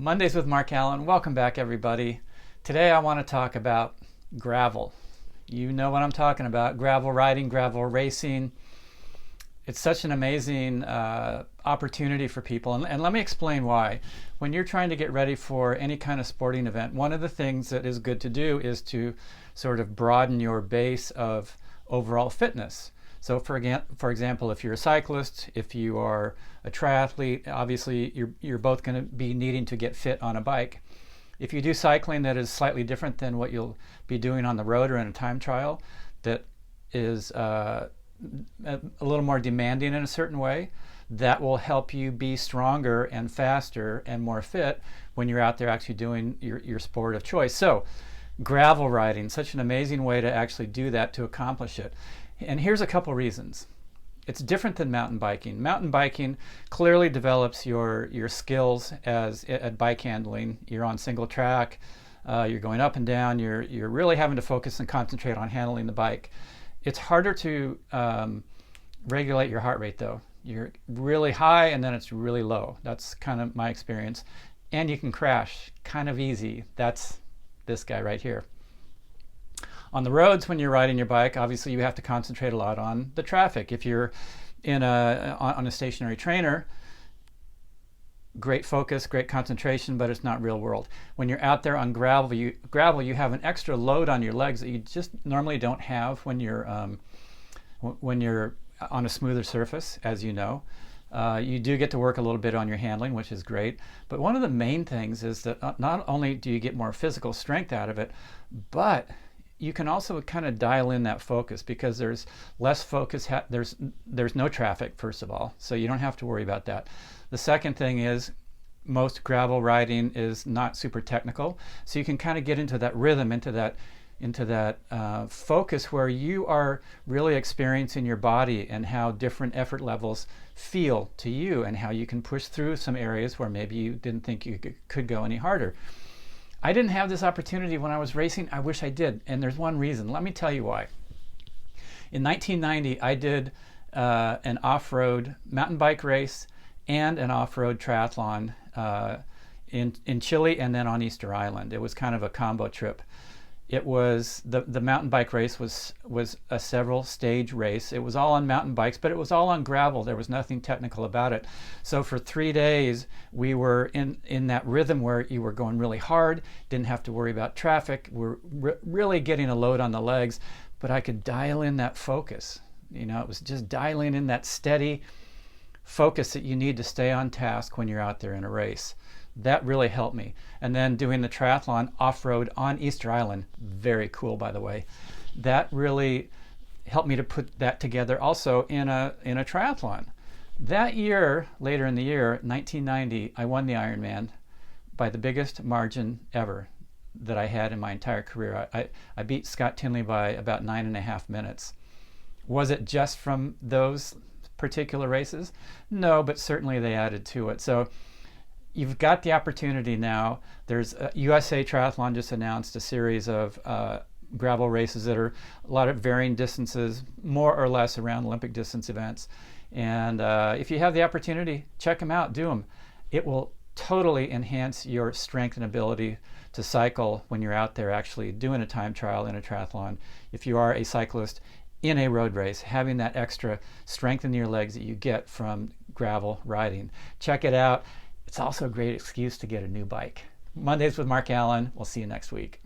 Mondays with Mark Allen. Welcome back, everybody. Today I want to talk about gravel. You know what I'm talking about. Gravel riding, gravel racing. It's such an amazing opportunity for people. And let me explain why. When you're trying to get ready for any kind of sporting event, one of the things that is good to do is to sort of broaden your base of overall fitness. So for example, if you're a cyclist, if you are a triathlete, obviously you're both going to be needing to get fit on a bike. If you do cycling that is slightly different than what you'll be doing on the road or in a time trial, that is a little more demanding in a certain way, that will help you be stronger and faster and more fit when you're out there actually doing your sport of choice. So gravel riding, such an amazing way to actually do that, to accomplish it. And here's a couple reasons. It's different than mountain biking. Mountain biking clearly develops your skills at bike handling. You're on single track, you're going up and down, you're really having to focus and concentrate on handling the bike. It's harder to regulate your heart rate though. You're really high and then it's really low. That's kind of my experience. And you can crash kind of easy. That's this guy right here. On the roads, when you're riding your bike, obviously you have to concentrate a lot on the traffic. If you're on a stationary trainer, great focus, great concentration, but it's not real world. When you're out there on gravel, you have an extra load on your legs that you just normally don't have when you're on a smoother surface, as you know. You do get to work a little bit on your handling, which is great. But one of the main things is that not only do you get more physical strength out of it, but you can also kind of dial in that focus because there's less focus. There's no traffic, first of all, so you don't have to worry about that. The second thing is most gravel riding is not super technical, so you can kind of get into that rhythm, into that focus where you are really experiencing your body and how different effort levels feel to you and how you can push through some areas where maybe you didn't think you could go any harder. I didn't have this opportunity when I was racing. I wish I did, and there's one reason. Let me tell you why. In 1990, I did an off-road mountain bike race and an off-road triathlon in Chile and then on Easter Island. It was kind of a combo trip. It was the mountain bike race was a several stage race. It was all on mountain bikes, but it was all on gravel. There was nothing technical about it. So for 3 days, we were in that rhythm where you were going really hard, didn't have to worry about traffic. We're really getting a load on the legs, but I could dial in that focus. You know, it was just dialing in that steady focus that you need to stay on task when you're out there in a race. That really helped me. And then doing the triathlon off-road on Easter Island, very cool by the way, that really helped me to put that together also in a triathlon. That year, later in the year, 1990, I won the Ironman by the biggest margin ever that I had in my entire career. I beat Scott Tinley by about 9.5 minutes. Was it just from those particular races? No, but certainly they added to it. So you've got the opportunity now. There's USA Triathlon just announced a series of gravel races that are a lot of varying distances, more or less around Olympic distance events. And if you have the opportunity, check them out, do them. It will totally enhance your strength and ability to cycle when you're out there actually doing a time trial in a triathlon. If you are a cyclist in a road race, having that extra strength in your legs that you get from gravel riding. Check it out. It's also a great excuse to get a new bike. Mondays with Mark Allen. We'll see you next week.